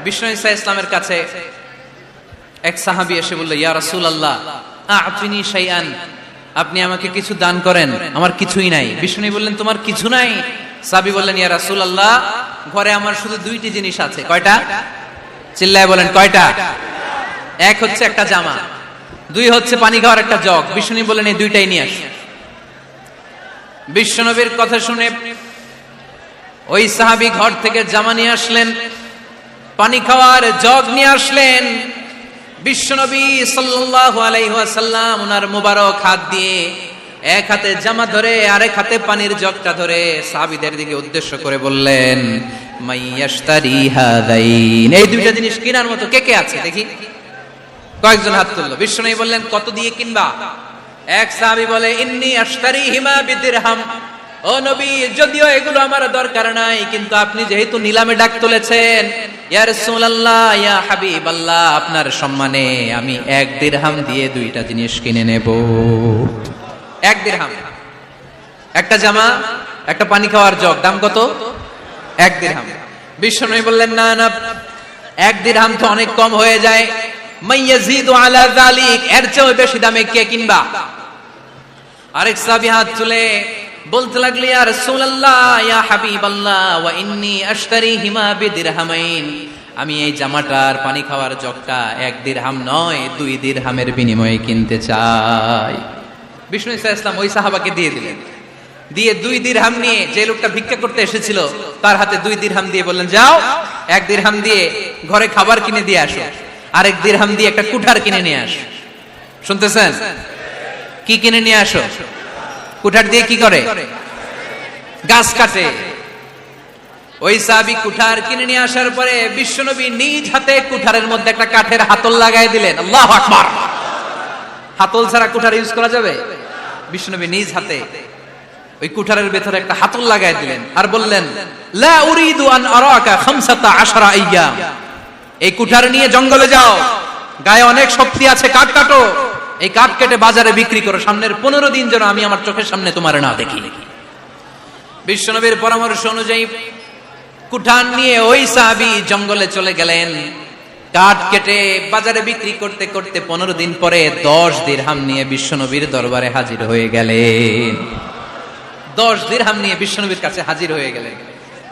বিষ্ণু ঈসা ইসলামের কাছে এক সাহাবী এসে বলল, ইয়া রাসূলুল্লাহ আ'তিনি শাইআন, আপনি আমাকে কিছু দান করেন, আমার কিছুই নাই। বিষ্ণু বললেন, তোমার কিছু নাই? সাহাবী বললেন, ইয়া রাসূলুল্লাহ ঘরে আমার শুধু দুইটি জিনিস আছে। কয়টা? চিল্লায় বলেন কয়টা? এক হচ্ছে একটা জামা, দুই হচ্ছে পানি খাওয়ার একটা জগ। বিষ্ণু বললেন, এই দুইটাই নিয়ে আস। বিশ্বনবীর কথা শুনে ওই সাহাবী ঘর থেকে জামা নিয়ে আসলেন, পানি খাওয়ার জগ নিয়ে আসলেন। বিশ্বনবী সাল্লাল্লাহু আলাইহি ওয়াসাল্লাম ওনার মুবারক হাত দিয়ে এক হাতে জামা ধরে আরেক হাতে পানির জগটা ধরে সাহাবীদের দিকে উদ্দেশ্য করে বললেন, মাইয়াশতারি হাদাইন, এই দুইটা জিনিস কেনার মতো কে কে আছে দেখি? কয়েকজন হাত তুললো। বিশ্বনবী বললেন, কত দিয়ে কিনবা? এক সাহাবী বলে, ইন্নী আশতারিহিমা বিদিরহাম, ও নবী যদিও এগুলো আমার দরকার নাই, কিন্তু আপনি যেহেতু নিলামে ডাক তুলেছেন, ইয়া রাসূলুল্লাহ ইয়া হাবিবাল্লাহ, আপনার সম্মানে আমি 1 দিরহাম দিয়ে দুইটা জিনিস কিনে নেব। 1 দিরহাম, একটা জামা, একটা পানি খাওয়ার জগ, দাম কত? 1 দিরহাম। বিশ্বনবী বললেন, না না, 1 দিরহাম তো অনেক কম হয়ে যায়, মাইয়াজিদু আলা যালিক, এর চেয়ে বেশি দামে কে কিনবা? আরেক সাহাবী হাত তুলে বলতে লাগলো, ইয়া রাসূলুল্লাহ ইয়া হাবিবাল্লাহ ওয়া ইন্নী আশতারিহিমা বিদিরহামাইন, আমি এই জামাটার পানি খাওয়ার জগটা 1 দিরহাম নয় 2 দিরহামের বিনিময়ে কিনতে চাই। বিষ্ণু ঈসা ইসলাম ওই সাহাবাকে দিয়ে দিলেন। দিয়ে 2 দিরহাম নিয়ে যে লোকটা ভিক্ষা করতে এসেছিল তার হাতে 2 দিরহাম দিয়ে বললেন, যাও 1 দিরহাম দিয়ে ঘরে খাবার কিনে দিয়ে আসো, আরেক দিরহাম দিয়ে একটা কুঠার কিনে নিয়ে আসো। শুনতেছেন? কি কিনে নিয়ে আসো? কুঠার দিয়ে কি করে? গাছ কাটে। ওই সাহাবী কুঠার কিনে নিয়ে আসার পরে বিশ্বনবী নিজ হাতে কুঠারের মধ্যে একটা কাঠের হাতল লাগাই দিলেন। আল্লাহু আকবার! হাতল ছাড়া কুঠার ইউজ করা যাবে? বিশ্বনবী নিজ হাতে ওই কুঠারের ভেতরে একটা হাতল লাগাই দিলেন আর বললেন, লা উরিদু আন আরাকা 15 আইয়াম, এই কুঠার নিয়ে জঙ্গলে যাও, গায়ে অনেক শক্তি আছে, কাঠ কাটো, এই কাঠ কেটে বাজারে বিক্রি করো, সামনের 15 দিন যেন আমি আমার চোখের সামনে তোমার না দেখি। বিশ্বনবীর পরামর্শ অনুযায়ী কুঠার নিয়ে ওই সাহাবী জঙ্গলে চলে গেলেন। কাঠ কেটে বাজারে বিক্রি করতে করতে 15 দিন পরে 10 দিরহাম নিয়ে বিশ্বনবীর দরবারে হাজির হয়ে গেলেন। 10 দিরহাম নিয়ে বিশ্বনবীর কাছে হাজির হয়ে গেলেন।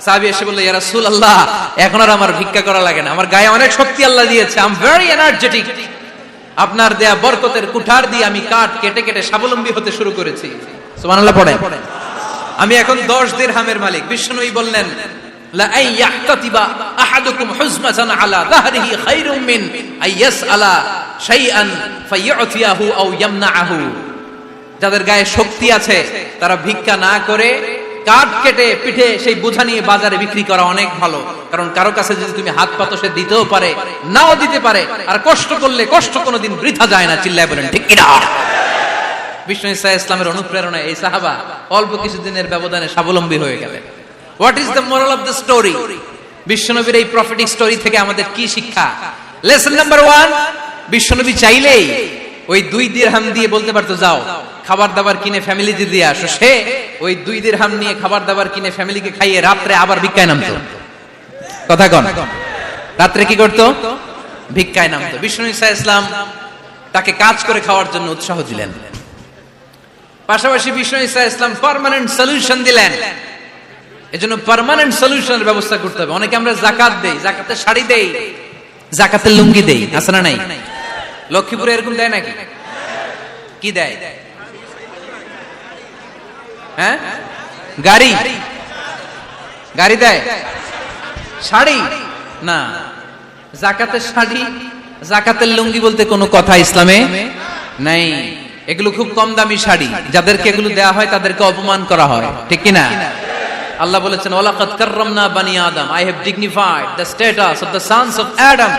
সাহাবী এসে বলল, ইয়া রাসূলুল্লাহ এখন আর আমার ভিক্ষা করা লাগে না, আমার গায়ে অনেক শক্তি আল্লাহ দিয়েছে, আই এম ভেরি এনার্জেটিক, আপনার দেয়া বরকতের কুঠার দিয়ে আমি কাঠ কেটে কেটে স্বাবলম্বী হতে শুরু করেছি। সুবহানাল্লাহ পড়েন। আমি এখন 10 দিরহামের মালিক। বিশ্বনবী বললেন, লা আইয়াহতাতিবা আহাদুকুম হুজমাতান আলা যাহরিহি খায়রুম মিন আইয়াসআলা শাইআন ফায়ু'তিয়াহু আও ইয়ামনাহু, যাদের গায়ে শক্তি আছে তারা ভিক্ষা না করে কাঠ কেটে পিঠে সেই বোঝা নিয়ে বাজারে বিক্রি করা অনেক ভালো, কারণ কারো কাছে যদি তুমি হাত পাতো সে দিতেও পারে, নাও দিতে পারে, আর কষ্ট করলে কষ্ট কোনোদিন বৃথা যায় না। চিল্লায় বলেন ঠিক কিনা? বিষ্ণু ঈসা ইসলামের অনুপ্রেরণায় এই সাহাবা অল্প কিছুদিনের ব্যবধানে স্বাবলম্বী হয়ে গেলেন। What is the moral of the story? বিশ্বনবীর এই প্রফেটিক স্টোরি থেকে আমাদের কি শিক্ষা? লেসন নাম্বার 1, বিশ্বনবী চাইলেই ওই 2 দিরহাম দিয়ে বলতে পারতো, যাও খাবার দাবার কিনে ফ্যামিলিতে দিয়ে আসো। সে ওই 2 দিরহাম নিয়ে খাবার দাবার কিনে ফ্যামিলিকে খাইয়ে রাত্রে আবার ভিক্ষায় নামতো। কথা কন, রাত্রে কি করতো? ভিক্ষায় নামতো। বিষ্ণু ঈসা ইসলাম তাকে কাজ করে খাওয়ার জন্য উৎসাহ দিলেন। পাশাপাশি বিষ্ণু ঈসা ইসলাম পার্মানেন্ট সলিউশন দিলেন। এজন্য পার্মানেন্ট সলিউশনের ব্যবস্থা করতে হবে। অনেকে আমরা যাকাত দেই, যাকাতের শাড়ি দেই, যাকাতের লুঙ্গি দেই, আছে না নাই? লক্ষ্মীপুরে এরকম দেয় নাকি? কি দেয়? হ্যাঁ, গাড়ি, গাড়ি দেয়, শাড়ি না। যাকাতের শাড়ি, যাকাতের লুঙ্গি বলতে কোনো কথা ইসলামে নাই। এগুলো খুব কম দামি শাড়ি, যাদেরকে এগুলো দেয়া হয় তাদেরকে অপমান করা হয়, ঠিক কি না? আল্লাহ বলেছেন, ওয়ালাকাদ কাররামনা বানি আদম, I have dignified the status of the sons of Adam,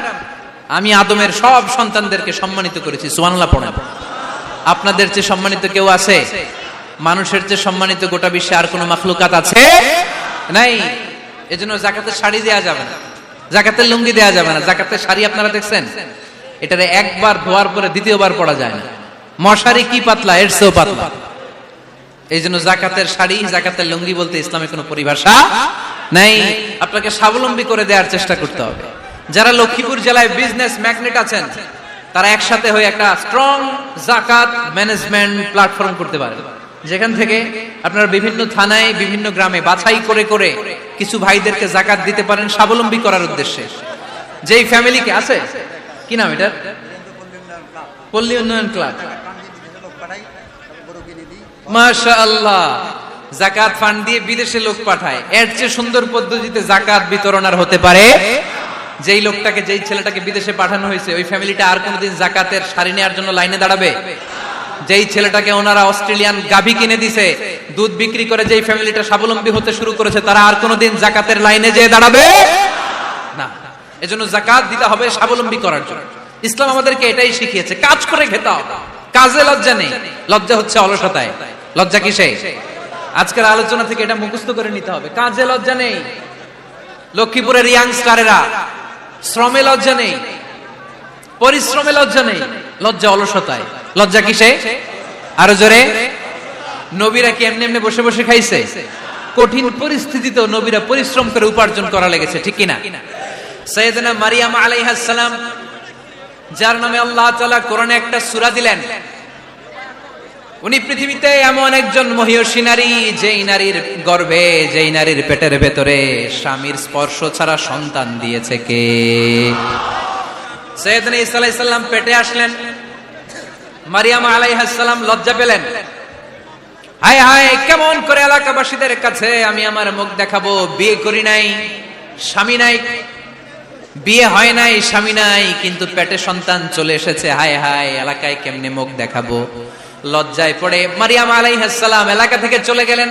আমি আদমের সব সন্তানদেরকে সম্মানিত করেছি। সুবহানাল্লাহ পড়েন। আপনাদের চেয়ে সম্মানিত কেউ আছে? মানুষের চেয়ে সম্মানিত গোটা বিশ্বে আর কোনো মাখলুকাত আছে? নাই। এজন্য যাকাতের শাড়ি দেয়া যাবে না, যাকাতের লুঙ্গি দেয়া যাবে না। যাকাতের শাড়ি আপনারা দেখছেন, এটারে একবার ধোয়ার পরে দ্বিতীয়বার পরা যায় না। মশারি কি পাতলা, এর চেয়েও পাতলা। এই জন্য যাকাতের শাড়ি, যাকাতের লুঙ্গি বলতে ইসলামে কোনো পরিভাষা নাই। আপনাকে স্বাবলম্বী করে দেওয়ার চেষ্টা করতে হবে। যারা লক্ষ্মীপুর জেলায় বিজনেস ম্যাগনেট আছেন, তারা একসাথে হয়ে একটা স্ট্রং জাকাত ম্যানেজমেন্ট প্ল্যাটফর্ম করতে পারে, যেখান থেকে আপনারা বিভিন্ন থানায় বিভিন্ন গ্রামে বাছাই করে করে কিছু ভাইদেরকে জাকাত দিতে পারেন স্বাবলম্বী করার উদ্দেশ্যে। যেই ফ্যামিলিকে আছে, কি নাম এটা, পল্লী উন্নয়ন ক্লাব, মাশাআল্লাহ, জাকাত ফান্ড দিয়ে বিদেশে লোক পাঠায়। এর চেয়ে সুন্দর পদ্ধতিতে জাকাত বিতরণ আর হতে পারে? যেই লোকটাকে, যেই ছেলেটাকে বিদেশে পাঠানো হয়েছে, ওই ফ্যামিলিটা আর কোনোদিন জাকাতের শাড়ি নেওয়ার জন্য লাইনে দাঁড়াবে? যেই ছেলেটাকে ওনারা অস্ট্রেলিয়ান গাভী কিনে দিছে, দুধ বিক্রি করে যেই ফ্যামিলিটা স্বাবলম্বী হতে শুরু করেছে, তারা আর কোনোদিন জাকাতের লাইনে যেয়ে দাঁড়াবে না। এজন্য জাকাত দিতে হবে স্বাবলম্বী করার জন্য। ইসলাম আমাদেরকে এটাই শিখিয়েছে, কাজ করে খেতে হবে। কাজে লজ্জা নেই, লজ্জা হচ্ছে অলসতায়। লজ্জা কিসে? আজকের আলোচনা থেকে এটা মুখস্থ করে নিতে হবে, কাজে লজ্জা নেই। লক্ষ্মীপুরের ইয়াংস্টারেরা শ্রমে লজ্জা নেই, পরিশ্রমে লজ্জা নেই, লজ্জা অলসতায়। লজ্জা কিসে? আরো জোরে। নবীরা কি এমনি এমনি বসে বসে খাইছে? কঠিন পরিস্থিতিতেও নবীরা পরিশ্রম করে উপার্জন করা লেগেছে, ঠিক কিনা? সাইয়েদনা মারিয়াম আলাইহিস সালাম, যার নামে আল্লাহ তাআলা কোরআনে একটা সূরা দিলেন, উনি পৃথিবীতে এমন একজন মহিয়সী নারী, যেই নারীর গর্ভে, যেই নারীর পেটের ভেতরে স্বামীর স্পর্শ ছাড়া সন্তান দিয়েছে কে? সাইয়েদনা ঈসা আলাইহিস সালাম পেটে আসলেন। মারিয়াম আলাইহিস সালাম লজ্জা পেলেন, হায় হায়, কেমন করে এলাকাবাসীদের কাছে আমি আমার মুখ দেখাবো? বিয়ে করি নাই, স্বামী নাই, বিয়ে হয় নাই, স্বামী নাই, কিন্তু পেটে সন্তান চলে এসেছে, হায় হায়, এলাকায় কেমনে মুখ দেখাবো? লজ্জায় পড়ে মারিয়াম আলাইহিস সালাম এলাকা থেকে চলে গেলেন।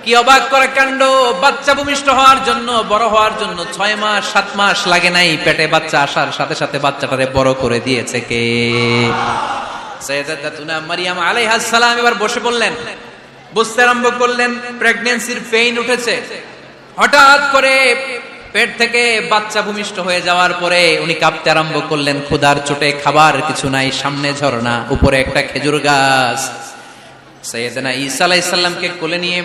কি অবাক করা কাণ্ড! বাচ্চা ভূমিষ্ঠ হওয়ার জন্য, বড় হওয়ার জন্য 6 মাস 7 মাস লাগে নাই, পেটে বাচ্চা আসার সাথে সাথে বাচ্চাটারে বড় করে দিয়েছে কে? সাইয়েদাতুনা মারিয়াম আলাইহিস সালাম এবার বসে পড়লেন, বুঝতে আরম্ভ করলেন প্রেগন্যান্সির পেইন উঠেছে। হঠাৎ করে পেট থেকে বাচ্চা ভূমিষ্ঠ হয়ে যাওয়ার পরে উনি কাঁপতে আরম্ভ করলেন। ক্ষুধার চোটে খাবার কিছু নাই, সামনে ঝর্ণা, উপরে একটা খেজুর গাছ। সাইয়েদনা ঈসা আলাইহিস সালামকে কোলে নিয়ে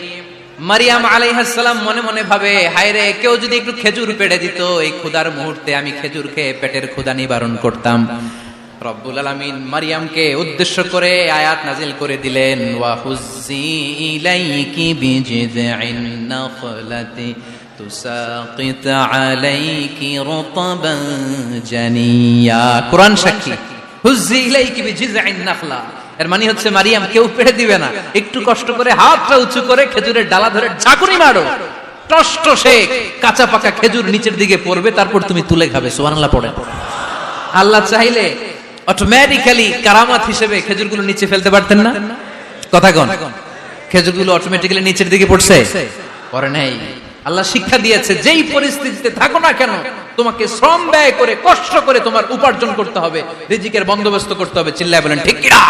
মারিয়াম আলাইহিস সালাম মনে মনে ভাবে, হায় রে, কেউ যদি একটু খেজুর পেড়ে দিত, এই ক্ষুধার মুহূর্তে আমি খেজুর খেয়ে পেটের ক্ষুধা নিবারণ করতাম। রব্বুল আলামিন মারিয়ামকে উদ্দেশ্য করে আয়াত নাজিল করে দিলেন, ওয়া হুজ্জি ইলাইকি বিজিযিন নাখলাতি তুসাকিত আলাইকি রতবান জানিয়া। কোরআন সাক্ষী, হুজ্জি ইলাইকি বিজিযিন নাখলা, এর মানে হচ্ছে মারিয়াম, কেউ পেড়ে দিবে না, একটু কষ্ট করে হাতটা উঁচু করে খেজুরের ডালা ধরে ঝাঁকুনি মারো, টসটসে কাঁচা পাকা খেজুর নিচের দিকে পড়বে, তারপর তুমি তুলে খাবে। সুবহানাল্লাহ পড়ে। আল্লাহ চাইলে অটোমেটিক্যালি কারামাত হিসেবে খেজুরগুলো নিচে ফেলতে পারতেন না? কথা কোন? খেজুরগুলো অটোমেটিক্যালি নিচের দিকে পড়ছে? পড়ে নাই। আল্লাহ শিক্ষা দিয়েছে, যেই পরিস্থিতিতে থাকো না কেন, তোমাকে শ্রম ব্যয় করে, কষ্ট করে তোমার উপার্জন করতে হবে, রিজিকের বন্দোবস্ত করতে হবে। চিল্লায় বলেন ঠিক কিনা?